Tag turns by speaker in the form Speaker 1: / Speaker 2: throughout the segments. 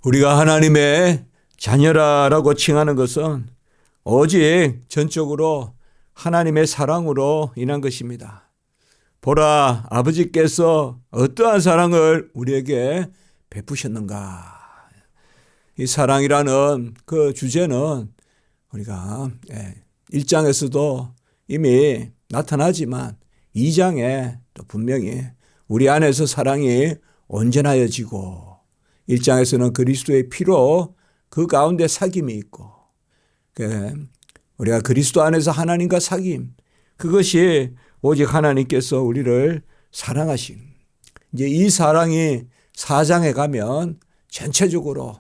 Speaker 1: 우리가 하나님의 자녀라고 칭하는 것은 오직 전적으로 하나님의 사랑으로 인한 것입니다. 보라, 아버지께서 어떠한 사랑을 우리에게 베푸셨는가. 이 사랑이라는 그 주제는 우리가 1장에서도 이미 나타나지만 2장에 또 분명히 우리 안에서 사랑이 온전하여지고 1장에서는 그리스도의 피로 그 가운데 사귐이 있고 우리가 그리스도 안에서 하나님과 사귐, 그것이 오직 하나님께서 우리를 사랑하심. 이제 이 사랑이 4장에 가면 전체적으로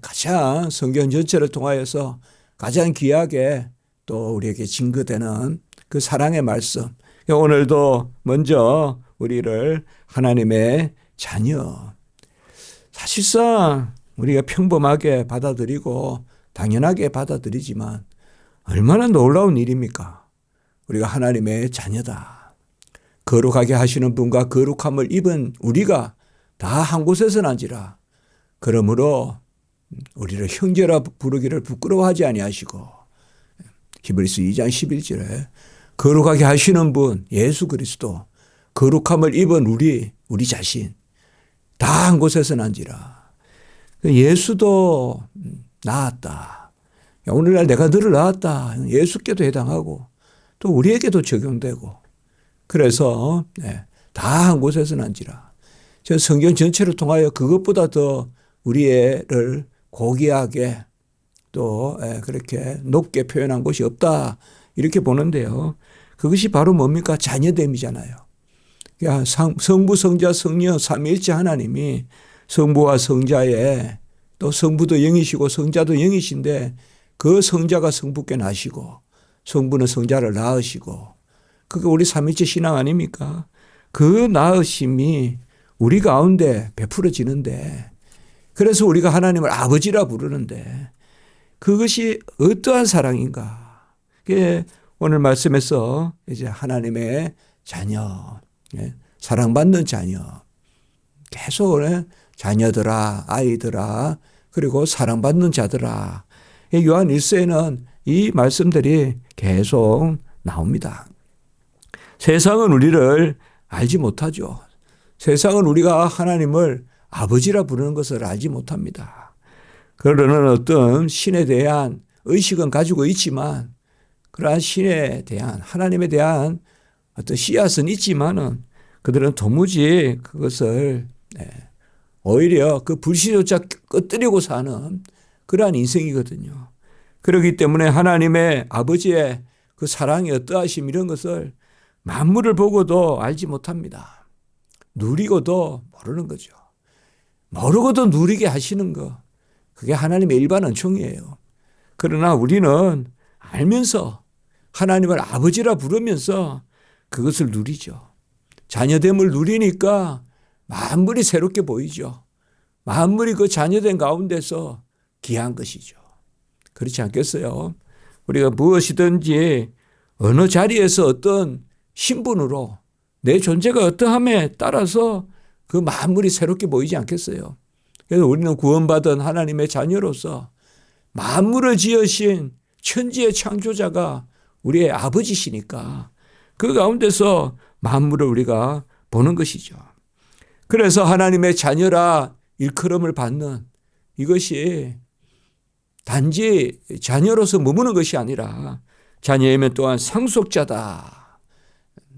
Speaker 1: 가장 성경 전체를 통하여서 가장 귀하게 또 우리에게 증거되는 그 사랑의 말씀. 오늘도 먼저 우리를 하나님의 자녀. 사실상 우리가 평범하게 받아들이고 당연하게 받아들이지만 얼마나 놀라운 일입니까? 우리가 하나님의 자녀다. 거룩하게 하시는 분과 거룩함을 입은 우리가 다 한 곳에서 난지라. 그러므로 우리를 형제라 부르기를 부끄러워하지 아니하시고 히브리서 2장 11절에 거룩하게 하시는 분 예수 그리스도, 거룩함을 입은 우리 자신 다 한 곳에서 난지라. 예수도 낳았다. 오늘날 내가 너를 낳았다. 예수께도 해당하고 또 우리에게도 적용되고 그래서 다 한 곳에서 난지라. 저 성경 전체를 통하여 그것보다 더 우리를 고귀하게 또 그렇게 높게 표현한 것이 없다. 이렇게 보는데요. 그것이 바로 뭡니까? 자녀됨이잖아요. 그러니까 성부, 성자, 성령 삼위일체 하나님이 성부와 성자의 또 성부도 영이시고 성자도 영이신데 그 성자가 성부께 나시고 성부는 성자를 낳으시고 그게 우리 삼위일체 신앙 아닙니까? 그 낳으심이 우리 가운데 베풀어지는데 그래서 우리가 하나님을 아버지라 부르는데 그것이 어떠한 사랑인가? 그게 오늘 말씀에서 이제 하나님의 자녀, 사랑받는 자녀, 계속 자녀들아, 아이들아, 그리고 사랑받는 자들아. 요한 1서에는 이 말씀들이 계속 나옵니다. 세상은 우리를 알지 못하죠. 세상은 우리가 하나님을 아버지라 부르는 것을 알지 못합니다. 그러는 어떤 신에 대한 의식은 가지고 있지만 그러한 신에 대한 하나님에 대한 어떤 씨앗은 있지만은 그들은 도무지 그것을 오히려 그 불신조차 꺼뜨리고 사는 그러한 인생이거든요. 그렇기 때문에 하나님의 아버지의 그 사랑이 어떠하심 이런 것을 만물을 보고도 알지 못합니다. 누리고도 모르는 거죠. 모르고도 누리게 하시는 거. 그게 하나님의 일반 은총이에요. 그러나 우리는 알면서 하나님을 아버지라 부르면서 그것을 누리죠. 자녀됨을 누리니까 만물이 새롭게 보이죠. 만물이 그 자녀된 가운데서 귀한 것이죠. 그렇지 않겠어요? 우리가 무엇이든지 어느 자리에서 어떤 신분으로 내 존재가 어떠함에 따라서 그 만물이 새롭게 보이지 않겠어요? 그래서 우리는 구원받은 하나님의 자녀로서 만물을 지으신 천지의 창조자가 우리의 아버지시니까 그 가운데서 만물을 우리가 보는 것이죠. 그래서 하나님의 자녀라 일컬음을 받는 이것이 단지 자녀로서 머무는 것이 아니라 자녀이면 또한 상속자다.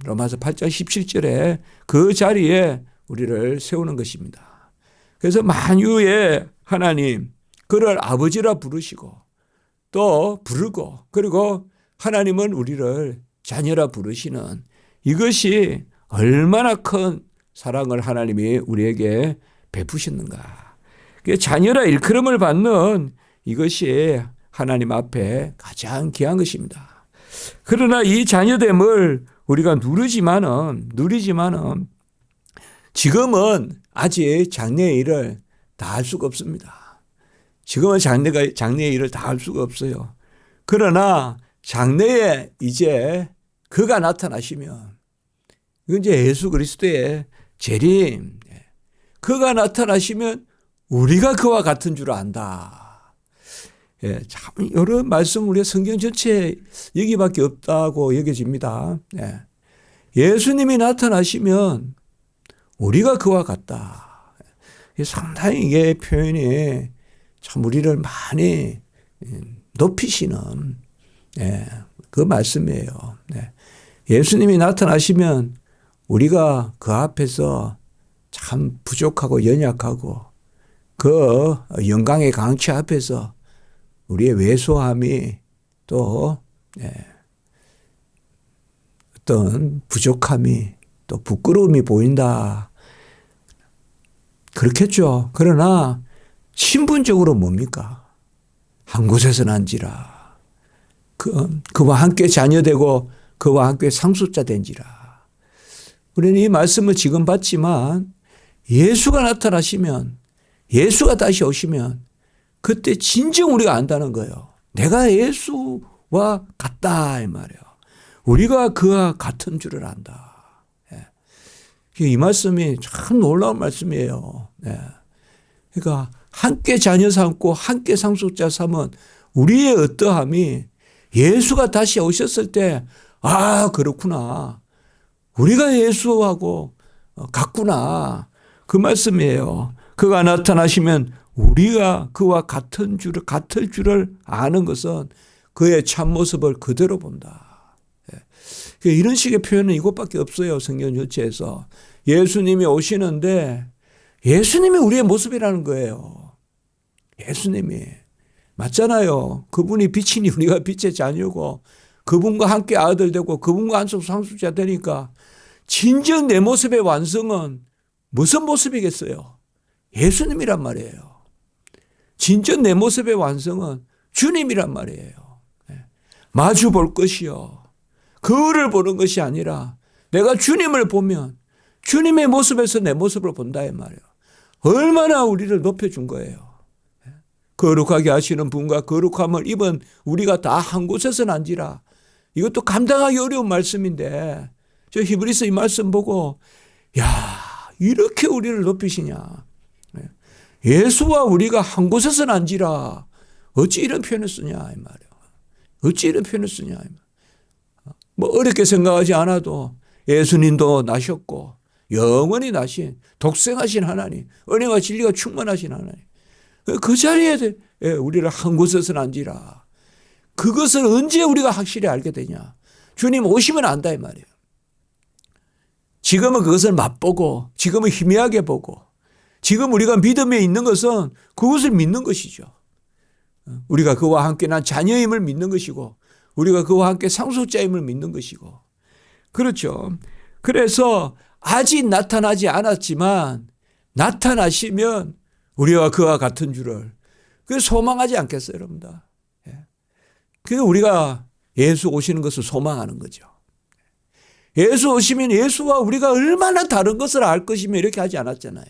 Speaker 1: 로마서 8장 17절에 그 자리에 우리를 세우는 것입니다. 그래서 만유의 하나님, 그를 아버지라 부르시고 또 부르고 그리고 하나님은 우리를 자녀라 부르시는 이것이 얼마나 큰 사랑을 하나님이 우리에게 베푸셨는가. 자녀라 일컬음을 받는 이것이 하나님 앞에 가장 귀한 것입니다. 그러나 이 자녀됨을 우리가 누리지만은 지금은 아직 장래의 일을 다 할 수가 없습니다. 지금은 장래의 일을 다 할 수가 없어요. 그러나 장래에 이제 그가 나타나시면 이건 이제 예수 그리스도의 재림, 그가 나타나시면 우리가 그와 같은 줄 안다. 예, 참 이런 말씀 우리가 성경 전체에 여기밖에 없다고 여겨집니다. 예. 예수님이 나타나시면 우리가 그와 같다. 상당히 이게 표현이 참 우리를 많이 높이시는 그 말씀이에요. 예수님이 나타나시면 우리가 그 앞에서 참 부족하고 연약하고 그 영광의 강치 앞에서 우리의 왜소함이 또 어떤 부족함이 또 부끄러움이 보인다. 그렇겠죠. 그러나 신분적으로 뭡니까? 한 곳에서 난지라. 그와 함께 자녀되고 그와 함께 상속자 된지라. 우리는 이 말씀을 지금 받지만 예수가 나타나시면 예수가 다시 오시면 그때 진정 우리가 안다는 거예요. 내가 예수와 같다 이 말이에요. 우리가 그와 같은 줄을 안다. 이 말씀이 참 놀라운 말씀이에요. 그러니까 함께 자녀 삼고 함께 상속자 삼은 우리의 어떠함이 예수가 다시 오셨을 때 아 그렇구나. 우리가 예수하고 같구나. 그 말씀이에요. 그가 나타나시면 우리가 그와 같을 줄을 아는 것은 그의 참모습을 그대로 본다. 이런 식의 표현은 이것밖에 없어요. 성경 전체에서. 예수님이 오시는데 예수님이 우리의 모습이라는 거예요. 예수님이. 맞잖아요. 그분이 빛이니 우리가 빛의 자녀고 그분과 함께 아들 되고 그분과 한속 상속자 되니까 진정 내 모습의 완성은 무슨 모습이겠어요? 예수님이란 말이에요. 진정 내 모습의 완성은 주님이란 말이에요. 마주 볼 것이요. 그를 보는 것이 아니라 내가 주님을 보면 주님의 모습에서 내 모습을 본다 이 말이에요. 얼마나 우리를 높여준 거예요. 거룩하게 하시는 분과 거룩함을 입은 우리가 다 한 곳에서 난지라. 이것도 감당하기 어려운 말씀인데 저 히브리서 이 말씀 보고 야 이렇게 우리를 높이시냐. 예수와 우리가 한 곳에서 난지라. 어찌 이런 표현을 쓰냐 이 말이에요. 어찌 이런 표현을 쓰냐 이 말이에요. 뭐 어렵게 생각하지 않아도 예수님도 나셨고 영원히 나신 독생하신 하나님, 은혜와 진리가 충만하신 하나님. 그 자리에 우리를 한 곳에서 난지라. 그것을 언제 우리가 확실히 알게 되냐. 주님 오시면 안다 이 말이에요. 지금은 그것을 맛보고 지금은 희미하게 보고 지금 우리가 믿음에 있는 것은 그것을 믿는 것이죠. 우리가 그와 함께 난 자녀임을 믿는 것이고 우리가 그와 함께 상속자임을 믿는 것이고 그렇죠. 그래서 아직 나타나지 않았지만 나타나시면 우리와 그와 같은 줄을 소망하지 않겠어요, 여러분들. 그래서 우리가 예수 오시는 것을 소망하는 거죠. 예수 오시면 예수와 우리가 얼마나 다른 것을 알 것이며 이렇게 하지 않았잖아요.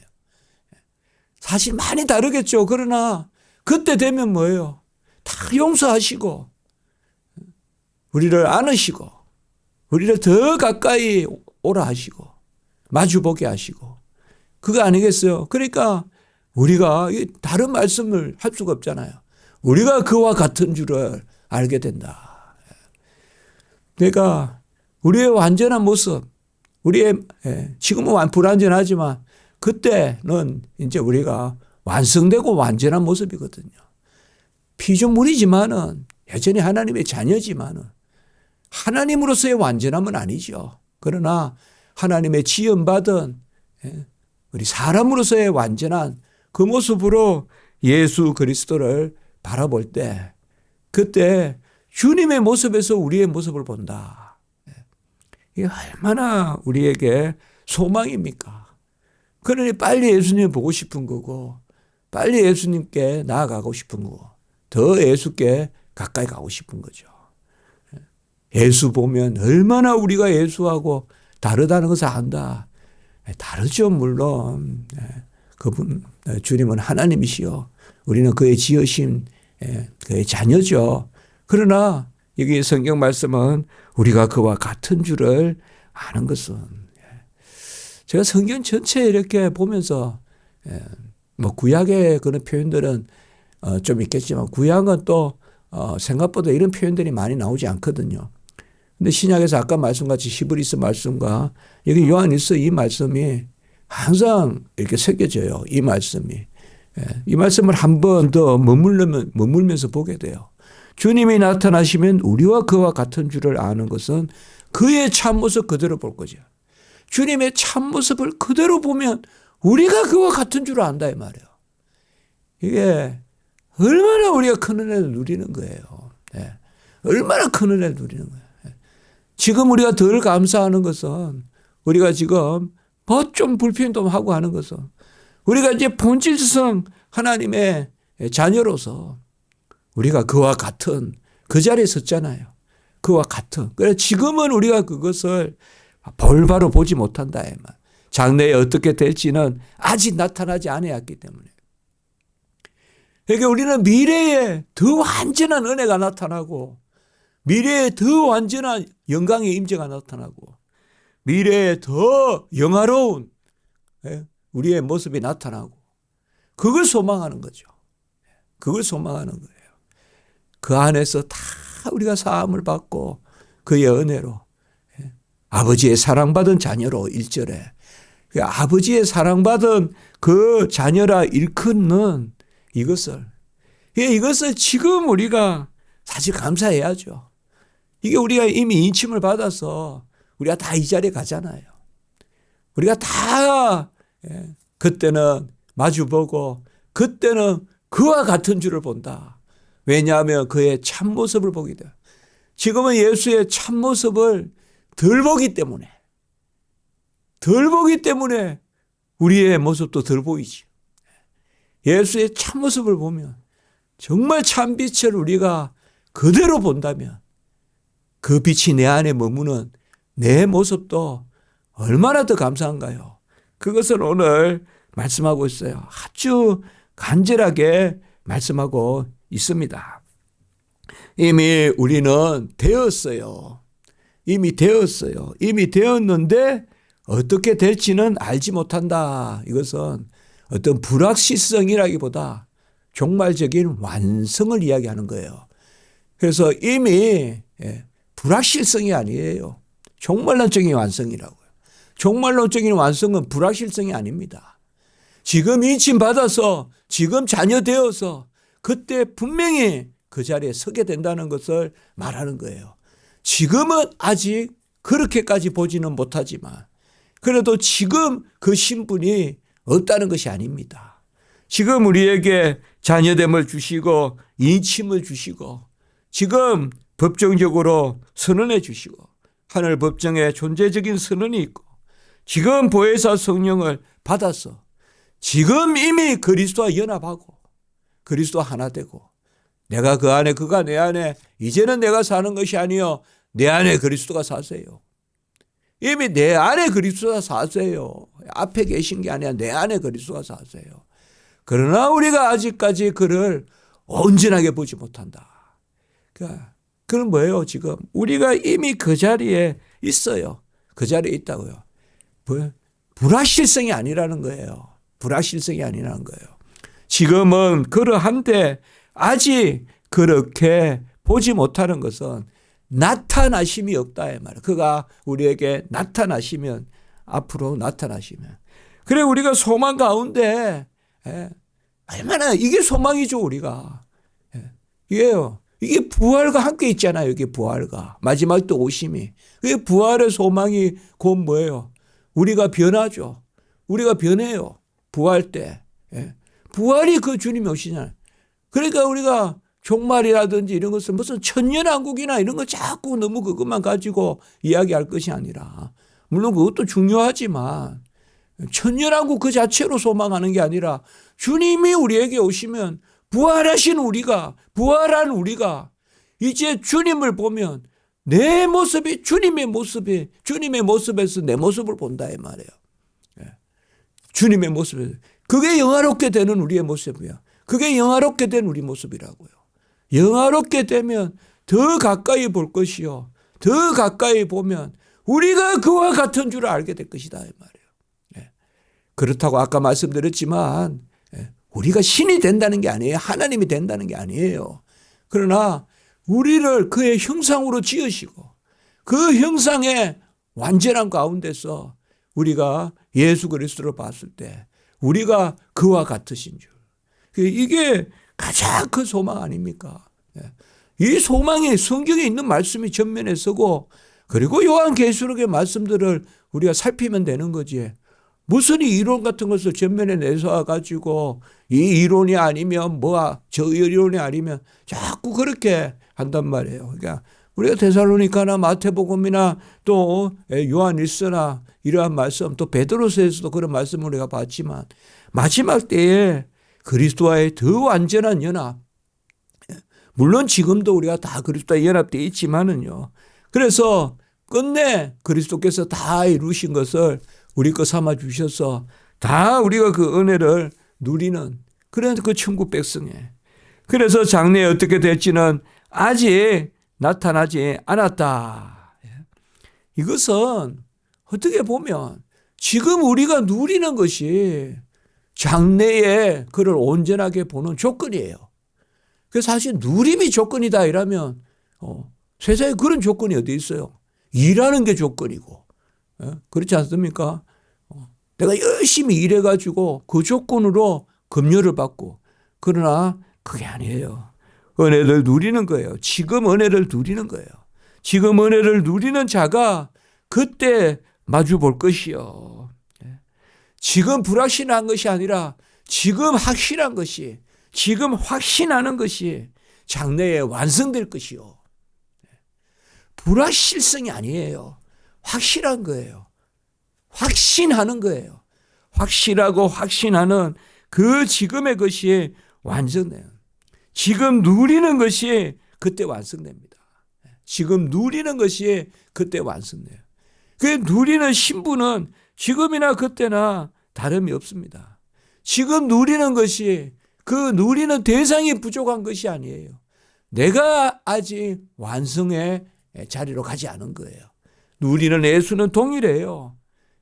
Speaker 1: 사실 많이 다르겠죠. 그러나 그때 되면 뭐예요? 다 용서하시고 우리를 안으시고 우리를 더 가까이 오라 하시고 마주보게 하시고 그거 아니겠어요? 그러니까 우리가 다른 말씀을 할 수가 없잖아요. 우리가 그와 같은 줄을 알게 된다. 그러니까 우리의 완전한 모습, 우리의 지금은 불완전하지만 그때는 이제 우리가 완성되고 완전한 모습이거든요. 피조물이지만은 여전히 하나님의 자녀지만은 하나님으로서의 완전함은 아니죠. 그러나 하나님의 지음받은 우리 사람으로서의 완전한 그 모습으로 예수 그리스도를 바라볼 때 그때 주님의 모습에서 우리의 모습을 본다. 이게 얼마나 우리에게 소망입니까? 그러니 빨리 예수님 보고 싶은 거고 빨리 예수님께 나아가고 싶은 거고 더 예수께 가까이 가고 싶은 거죠. 예수 보면 얼마나 우리가 예수하고 다르다는 것을 안다. 다르죠 물론. 그분 주님은 하나님이시요. 우리는 그의 지으신 그의 자녀죠. 그러나 여기 성경 말씀은 우리가 그와 같은 줄을 아는 것은 제가 성경 전체 이렇게 보면서 뭐 구약의 그런 표현들은 좀 있겠지만 구약은 또 생각보다 이런 표현들이 많이 나오지 않거든요. 근데 신약에서 아까 말씀같이 히브리서 말씀과 여기 요한일서 이 말씀이 항상 이렇게 새겨져요. 이 말씀이. 이 말씀을 한 번 더 머물면서 보게 돼요. 주님이 나타나시면 우리와 그와 같은 줄을 아는 것은 그의 참모습 그대로 볼 거죠. 주님의 참모습을 그대로 보면 우리가 그와 같은 줄을 안다 이 말이에요. 이게 얼마나 우리가 큰 은혜를 누리는 거예요. 얼마나 큰 은혜를 누리는 거예요. 지금 우리가 덜 감사하는 것은 우리가 지금 뭐 좀 불평도 하고 하는 것은 우리가 이제 본질성 하나님의 자녀로서 우리가 그와 같은 그 자리에 섰잖아요. 그와 같은. 그래서 지금은 우리가 그것을 볼바로 보지 못한다. 장래에 어떻게 될지는 아직 나타나지 않았기 때문에. 그러니까 우리는 미래에 더 완전한 은혜가 나타나고 미래에 더 완전한 영광의 임재가 나타나고 미래에 더 영화로운 우리의 모습이 나타나고 그걸 소망하는 거죠. 그걸 소망하는 거예요. 그 안에서 다 우리가 사함을 받고 그의 은혜로 아버지의 사랑받은 자녀로 1절에 아버지의 사랑받은 그 자녀라 일컫는 이것을 지금 우리가 사실 감사해야죠. 이게 우리가 이미 인침을 받아서 우리가 다 이 자리에 가잖아요. 우리가 다 그때는 마주보고 그때는 그와 같은 줄을 본다. 왜냐하면 그의 참모습을 보게 돼요. 지금은 예수의 참모습을 덜 보기 때문에 우리의 모습도 덜 보이지. 예수의 참모습을 보면 정말 참빛을 우리가 그대로 본다면 그 빛이 내 안에 머무는 내 모습도 얼마나 더 감사한가요? 그것을 오늘 말씀하고 있어요. 아주 간절하게 말씀하고 있습니다. 이미 우리는 되었어요. 이미 되었는데 어떻게 될지는 알지 못한다. 이것은 어떤 불확실성이라기보다 종말적인 완성을 이야기하는 거예요. 그래서 이미 불확실성이 아니에요. 종말론적인 완성이라고요. 종말론적인 완성은 불확실성이 아닙니다. 지금 인침 받아서 지금 자녀 되어서 그때 분명히 그 자리에 서게 된다는 것을 말하는 거예요. 지금은 아직 그렇게까지 보지는 못하지만 그래도 지금 그 신분이 없다는 것이 아닙니다. 지금 우리에게 자녀됨을 주시고 인침을 주시고 지금 법정적으로 선언해 주시고 하늘 법정에 존재적인 선언이 있고 지금 보혜사 성령을 받아서 지금 이미 그리스도와 연합하고 그리스도와 하나 되고 내가 그 안에 그가 내 안에 이제는 내가 사는 것이 아니요 내 안에 그리스도가 사세요. 이미 내 안에 그리스도가 사세요. 앞에 계신 게 아니라 내 안에 그리스도가 사세요. 그러나 우리가 아직까지 그를 온전하게 보지 못한다. 그건 뭐예요? 지금 우리가 이미 그 자리에 있어요. 그 자리에 있다고요. 불확실성이 아니라는 거예요. 불확실성이 아니라는 거예요. 지금은 그러한데 아직 그렇게 보지 못하는 것은 나타나심이 없다 이 말이에요. 그가 우리에게 나타나시면 앞으로 나타나시면 그래 우리가 소망 가운데 얼마나 이게 소망이죠 우리가. 이게요. 이게 부활과 함께 있잖아요. 이게 부활과 마지막 또 오심이. 그게 부활의 소망이 곧 뭐예요? 우리가 변하죠. 우리가 변해요. 부활 때. 부활이 그 주님이 오시잖아요. 그러니까 우리가 종말이라든지 이런 것은 무슨 천년왕국이나 이런 거 자꾸 너무 그것만 가지고 이야기할 것이 아니라 물론 그것도 중요하지만 천년왕국 그 자체로 소망하는 게 아니라 주님이 우리에게 오시면 부활하신 우리가 부활한 우리가 이제 주님을 보면 내 모습이 주님의 모습에서 내 모습을 본다 이 말이에요. 주님의 모습에서 그게 영화롭게 되는 우리의 모습이야. 그게 영화롭게 된 우리 모습이라고요. 영화롭게 되면 더 가까이 볼 것이요. 더 가까이 보면 우리가 그와 같은 줄을 알게 될 것이다 이 말이에요. 그렇다고 아까 말씀드렸지만 우리가 신이 된다는 게 아니에요. 하나님이 된다는 게 아니에요. 그러나 우리를 그의 형상으로 지으시고 그 형상의 완전한 가운데서 우리가 예수 그리스도를 봤을 때 우리가 그와 같으신 줄. 이게 가장 큰 소망 아닙니까? 이 소망이 성경에 있는 말씀이 전면에 서고 그리고 요한계시록의 말씀들을 우리가 살피면 되는 거지. 무슨 이론 같은 것을 전면에 내서 가지고 이 이론이 아니면 뭐야 저 이론이 아니면 자꾸 그렇게 한단 말이에요. 그러니까 우리가 데살로니가나 마태복음이나 또 요한일서나 이러한 말씀 또 베드로서에서도 그런 말씀을 우리가 봤지만 마지막 때에 그리스도와의 더 완전한 연합, 물론 지금도 우리가 다 그리스도와 연합되어 있지만은요. 그래서 끝내 그리스도께서 다 이루신 것을 우리 거 삼아 주셔서 다 우리가 그 은혜를 누리는 그런 그 천국 백성에. 그래서 장래에 어떻게 될지는 아직 나타나지 않았다. 이것은 어떻게 보면 지금 우리가 누리는 것이 장래에 그를 온전하게 보는 조건이에요. 그래서 사실 누림이 조건이다 이러면 세상에 그런 조건이 어디 있어요. 일하는 게 조건이고 그렇지 않습니까? 내가 열심히 일해가지고 그 조건으로 급료를 받고 그러나 그게 아니에요. 은혜를 누리는 거예요. 지금 은혜를 누리는 거예요. 지금 은혜를 누리는 자가 그때 마주 볼 것이요. 지금 불확실한 것이 아니라 지금 확실한 것이 지금 확신하는 것이 장래에 완성될 것이요. 불확실성이 아니에요. 확실한 거예요. 확신하는 거예요. 확실하고 확신하는 그 지금의 것이 완성돼요. 지금 누리는 것이 그때 완성됩니다. 지금 누리는 것이 그때 완성돼요. 그 누리는 신분은 지금이나 그때나 다름이 없습니다. 지금 누리는 것이 그 누리는 대상이 부족한 것이 아니에요. 내가 아직 완성의 자리로 가지 않은 거예요. 누리는 예수는 동일해요.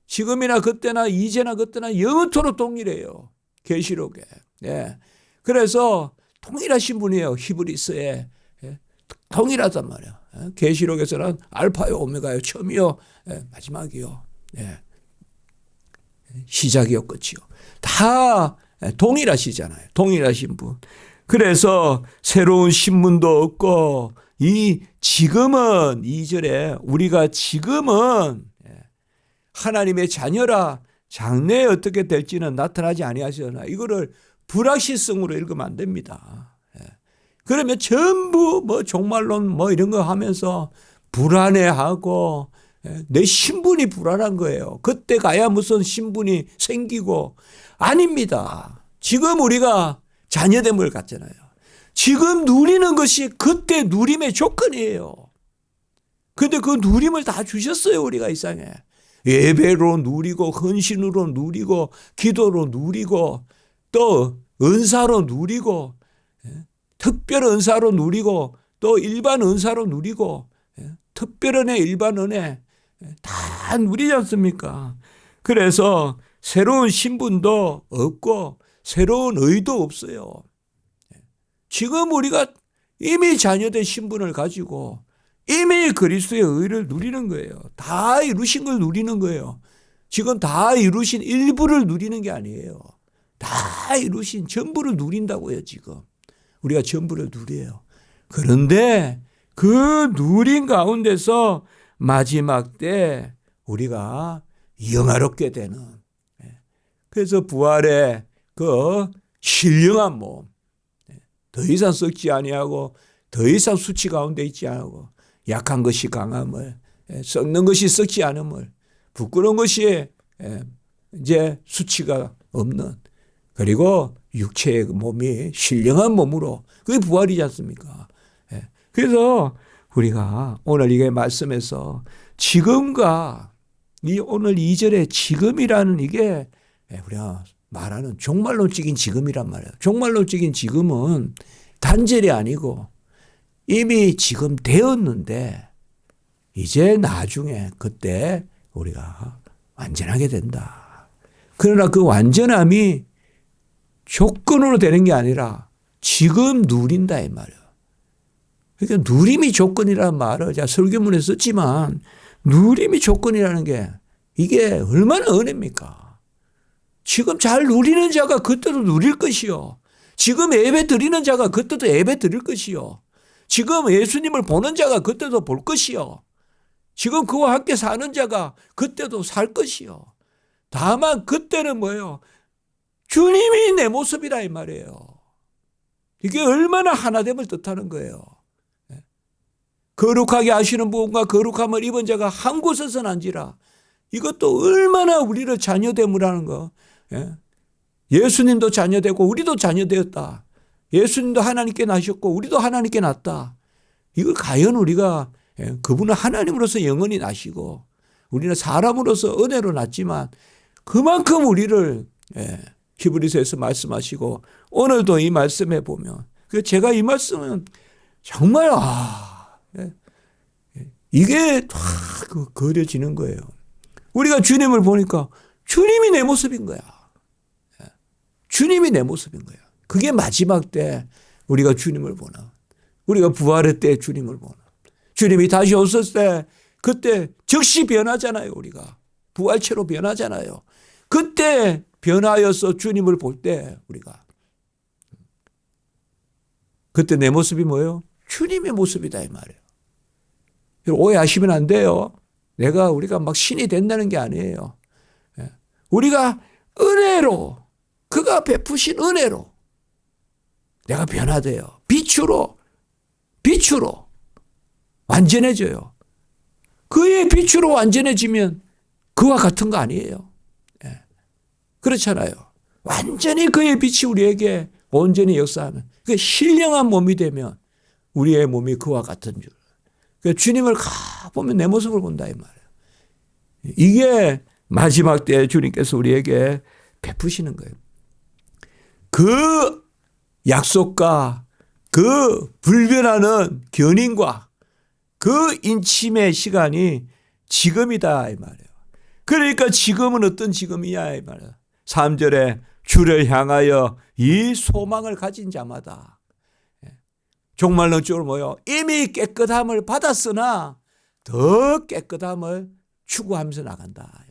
Speaker 1: 지금이나 그때나 이제나 그때나 영원토록 동일해요. 계시록에. 예. 그래서 동일하신 분이에요. 히브리서에 동일하단 말이에요. 계시록에서는 알파요 오메가요 처음이요 마지막이요. 예. 시작이요 끝이요. 다 동일하시잖아요. 동일하신 분. 그래서 새로운 신분도 없고 이 지금은 2절에 우리가 지금은 하나님의 자녀라 장래에 어떻게 될지는 나타나지 아니하시나 이거를 불확실성으로 읽으면 안 됩니다. 그러면 전부 뭐 종말론 뭐 이런 거 하면서 불안해하고 내 신분이 불안한 거예요. 그때 가야 무슨 신분이 생기고 아닙니다. 지금 우리가 자녀됨을 갖잖아요. 지금 누리는 것이 그때 누림의 조건이에요. 그런데 그 누림을 다 주셨어요. 우리가 이 땅에. 예배로 누리고 헌신으로 누리고 기도로 누리고 또 은사로 누리고 특별 은사로 누리고 또 일반 은사로 누리고 특별 은혜 일반 은혜 다 누리지 않습니까? 그래서 새로운 신분도 없고 새로운 의도 없어요. 지금 우리가 이미 자녀된 신분을 가지고 이미 그리스도의 의를 누리는 거예요. 다 이루신 걸 누리는 거예요. 지금 다 이루신 일부를 누리는 게 아니에요. 다 이루신 전부를 누린다고요. 지금 우리가 전부를 누려요. 그런데 그 누린 가운데서 마지막 때 우리가 영화롭게 되는 그래서 부활의 그 신령한 몸 더 이상 썩지 아니하고 더 이상 수치 가운데 있지 않고 약한 것이 강함을 썩는 것이 썩지 않음을 부끄러운 것이 이제 수치가 없는 그리고 육체의 몸이 신령한 몸으로 그게 부활이지 않습니까? 그래서 우리가 오늘 이게 말씀에서 지금과 이 오늘 2절에 지금이라는 이게 우리가 말하는 종말론적인 지금이란 말이에요. 종말론적인 지금은 단절이 아니고 이미 지금 되었는데 이제 나중에 그때 우리가 완전하게 된다. 그러나 그 완전함이 조건으로 되는 게 아니라 지금 누린다 이 말이에요. 그러니까 누림이 조건이라는 말을 제가 설교문에 썼지만 누림이 조건이라는 게 이게 얼마나 은혜입니까? 지금 잘 누리는 자가 그때도 누릴 것이요. 지금 예배 드리는 자가 그때도 예배 드릴 것이요. 지금 예수님을 보는 자가 그때도 볼 것이요. 지금 그와 함께 사는 자가 그때도 살 것이요. 다만 그때는 뭐예요? 주님이 내 모습이라 이 말이에요. 이게 얼마나 하나됨을 뜻하는 거예요. 거룩하게 하시는 분과 거룩함을 입은 자가 한 곳에서 난지라. 이것도 얼마나 우리를 자녀됨을 하는 거. 예수님도 자녀되고 우리도 자녀되었다. 예수님도 하나님께 나셨고 우리도 하나님께 났다. 이걸 과연 우리가 그분은 하나님으로서 영원히 나시고 우리는 사람으로서 은혜로 났지만 그만큼 우리를 히브리서에서 말씀하시고 오늘도 이 말씀에 보면 제가 이 말씀은 정말 이게 다 그려지는 거예요. 우리가 주님을 보니까 주님이 내 모습인 거야. 주님이 내 모습인 거야. 그게 마지막 때 우리가 주님을 보나. 우리가 부활의 때 주님을 보나. 주님이 다시 오셨을 때 그때 즉시 변하잖아요. 우리가 부활체로 변하잖아요. 그때 변하여서 주님을 볼 때 우리가 그때 내 모습이 뭐예요? 주님의 모습이다 이 말이에요. 오해하시면 안 돼요. 우리가 막 신이 된다는 게 아니에요. 우리가 은혜로 그가 베푸신 은혜로 내가 변화돼요. 빛으로 완전해져요. 그의 빛으로 완전해지면 그와 같은 거 아니에요. 그렇잖아요. 완전히 그의 빛이 우리에게 온전히 역사하면 그 신령한 몸이 되면 우리의 몸이 그와 같은 줄. 그러니까 주님을 보면 내 모습을 본다 이 말이에요. 이게 마지막 때 주님께서 우리에게 베푸시는 거예요. 그 약속과 그 불변하는 견인과 그 인침의 시간이 지금이다 이 말이에요. 그러니까 지금은 어떤 지금이냐 이 말이에요. 3절에 주를 향하여 이 소망을 가진 자마다 종말론적으로 뭐요? 이미 깨끗함을 받았으나 더 깨끗함을 추구하면서 나간다.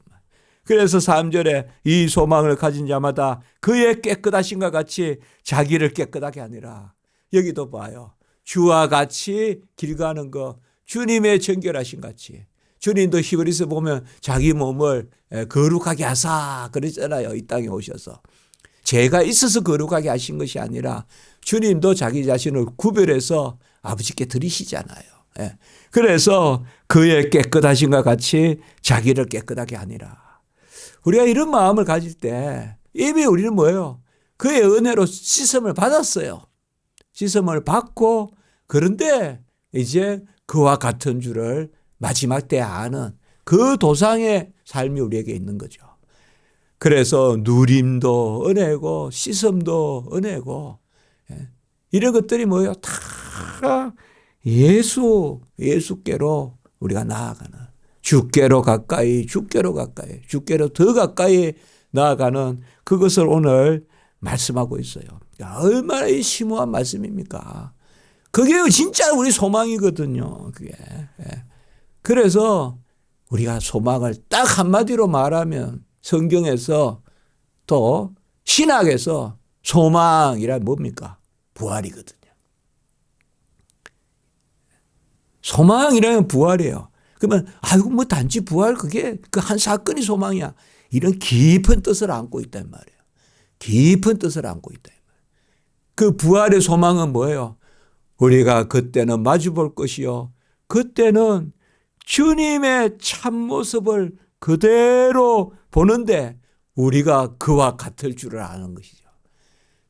Speaker 1: 그래서 3절에 이 소망을 가진 자마다 그의 깨끗하심과 같이 자기를 깨끗하게 하니라. 여기도 봐요. 주와 같이 길 가는 거 주님의 정결하심 같이. 주님도 히브리서 보면 자기 몸을 거룩하게 하사 그랬잖아요. 이 땅에 오셔서. 죄가 있어서 거룩하게 하신 것이 아니라 주님도 자기 자신을 구별해서 아버지께 드리시잖아요. 그래서 그의 깨끗하심과 같이 자기를 깨끗하게 하니라. 우리가 이런 마음을 가질 때 이미 우리는 뭐예요? 그의 은혜로 씻음을 받았어요. 씻음을 받고 그런데 이제 그와 같은 줄을 마지막 때 아는 그 도상의 삶이 우리에게 있는 거죠. 그래서 누림도 은혜고 씻음도 은혜고 이런 것들이 뭐예요? 다 예수께로 우리가 나아가는 주께로 가까이 주께로 더 가까이 나아가는 그것을 오늘 말씀하고 있어요. 얼마나 심오한 말씀입니까? 그게 진짜 우리 소망이거든요. 그게. 그래서 우리가 소망을 딱 한마디로 말하면 성경에서 또 신학에서 소망이란 뭡니까? 부활이거든요. 소망이라면 부활이에요. 그러면 뭐 단지 부활 그게 그 한 사건이 소망이야. 이런 깊은 뜻을 안고 있단 말이에요. 깊은 뜻을 안고 있다. 그 부활의 소망은 뭐예요? 우리가 그때는 마주 볼 것이요. 그때는 주님의 참모습을 그대로 보는데 우리가 그와 같을 줄을 아는 것이죠.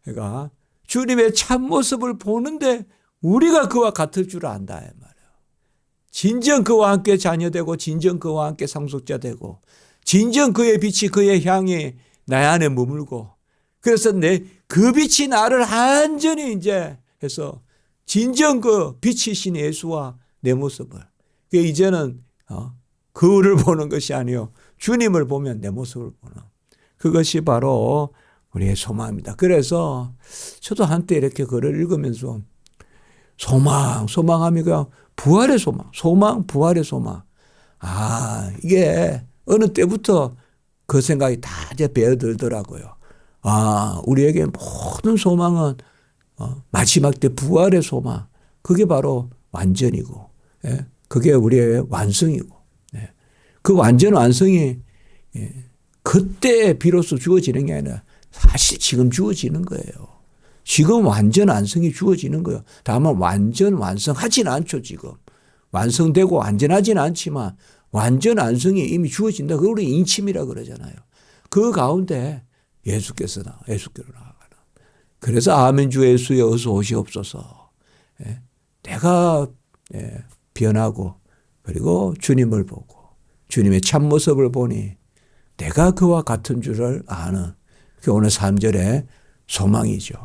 Speaker 1: 그러니까 주님의 참모습을 보는데 우리가 그와 같을 줄을 안다 말이에요. 진정 그와 함께 자녀되고 진정 그와 함께 상속자 되고 진정 그의 빛이 그의 향이 내 안에 머물고 그래서 그 빛이 나를 완전히 이제 해서 진정 그 빛이신 예수와 내 모습을 이제는 그를 보는 것이 아니요 주님을 보면 내 모습을 보는 그것이 바로 우리의 소망입니다. 그래서 저도 한때 이렇게 글을 읽으면서 소망하면 그냥 부활의 소망, 부활의 소망. 이게 어느 때부터 그 생각이 다 이제 배어들더라고요. 우리에게 모든 소망은 마지막 때 부활의 소망. 그게 바로 완전이고, 예? 그게 우리의 완성이고, 예? 그 완전 완성이 그때 비로소 주어지는 게 아니라 사실 지금 주어지는 거예요. 지금 완전 완성이 주어지는 거예요. 다만 완전 완성하진 않죠, 지금. 완성되고 완전하진 않지만 완전 완성이 이미 주어진다. 그걸 우리 인침이라 그러잖아요. 그 가운데 예수께로 나아가는. 그래서 아멘 주 예수여 어서 오시옵소서. 내가 변하고 그리고 주님을 보고 주님의 참모습을 보니 내가 그와 같은 줄을 아는 그게 오늘 3절의 소망이죠.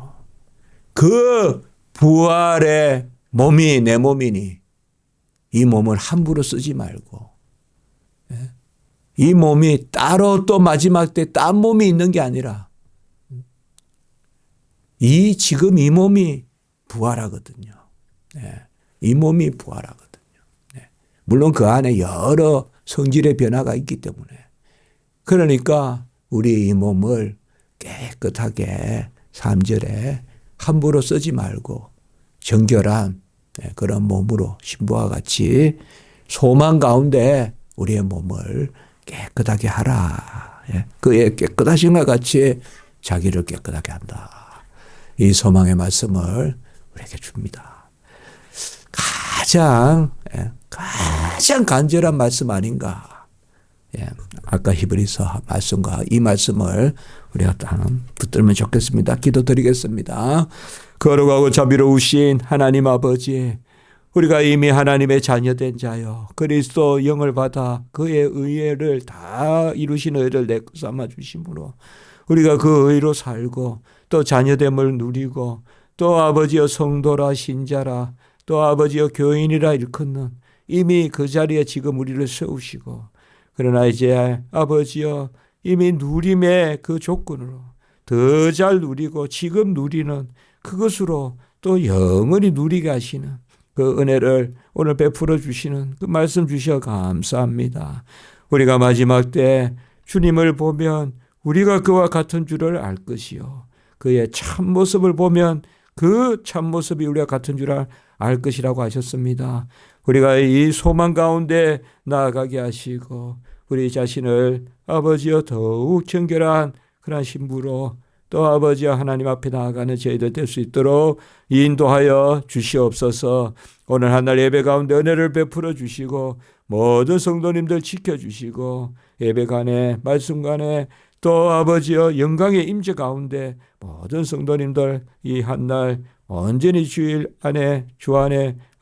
Speaker 1: 그 부활의 몸이 내 몸이니 이 몸을 함부로 쓰지 말고 이 몸이 따로 또 마지막 때 딴 몸이 있는 게 아니라 지금 이 몸이 부활하거든요. 이 몸이 부활하거든요. 물론 그 안에 여러 성질의 변화가 있기 때문에 그러니까 우리 이 몸을 깨끗하게 3절에 함부로 쓰지 말고 정결한 그런 몸으로 신부와 같이 소망 가운데 우리의 몸을 깨끗하게 하라. 그의 깨끗하신 것 같이 자기를 깨끗하게 한다. 이 소망의 말씀을 우리에게 줍니다. 가장 간절한 말씀 아닌가. 아까 히브리서 말씀과 이 말씀을 우리가 붙들면 좋겠습니다. 기도드리겠습니다. 거룩하고 자비로우신 하나님 아버지, 우리가 이미 하나님의 자녀된 자요 그리스도 영을 받아 그의 의를 다 이루신 의를 내 것 삼아 주심으로 우리가 그 의로 살고 또 자녀됨을 누리고 또 아버지여 성도라 신자라 또 아버지여 교인이라 일컫는 이미 그 자리에 지금 우리를 세우시고 그러나 이제 아버지여 이미 누림의 그 조건으로 더 잘 누리고 지금 누리는 그것으로 또 영원히 누리게 하시는 그 은혜를 오늘 베풀어 주시는 그 말씀 주셔 감사합니다. 우리가 마지막 때 주님을 보면 우리가 그와 같은 줄을 알 것이요 그의 참모습을 보면 그 참모습이 우리가 같은 줄 알 것이라고 하셨습니다. 우리가 이 소망 가운데 나아가게 하시고 우리 자신을 아버지여 더욱 정결한 그런 신부로 또 아버지여 하나님 앞에 나아가는 저희들 될 수 있도록 인도하여 주시옵소서. 오늘 한날 예배 가운데 은혜를 베풀어 주시고 모든 성도님들 지켜주시고 예배간에 말씀간에 또 아버지여 영광의 임재 가운데 모든 성도님들 이 한날 온전히 주 안에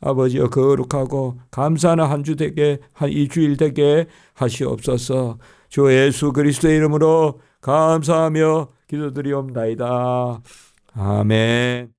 Speaker 1: 아버지여 거룩하고 감사하는 한 주 되게 이 주일 되게 하시옵소서. 주 예수 그리스도의 이름으로 감사하며 기도드리옵나이다. 아멘.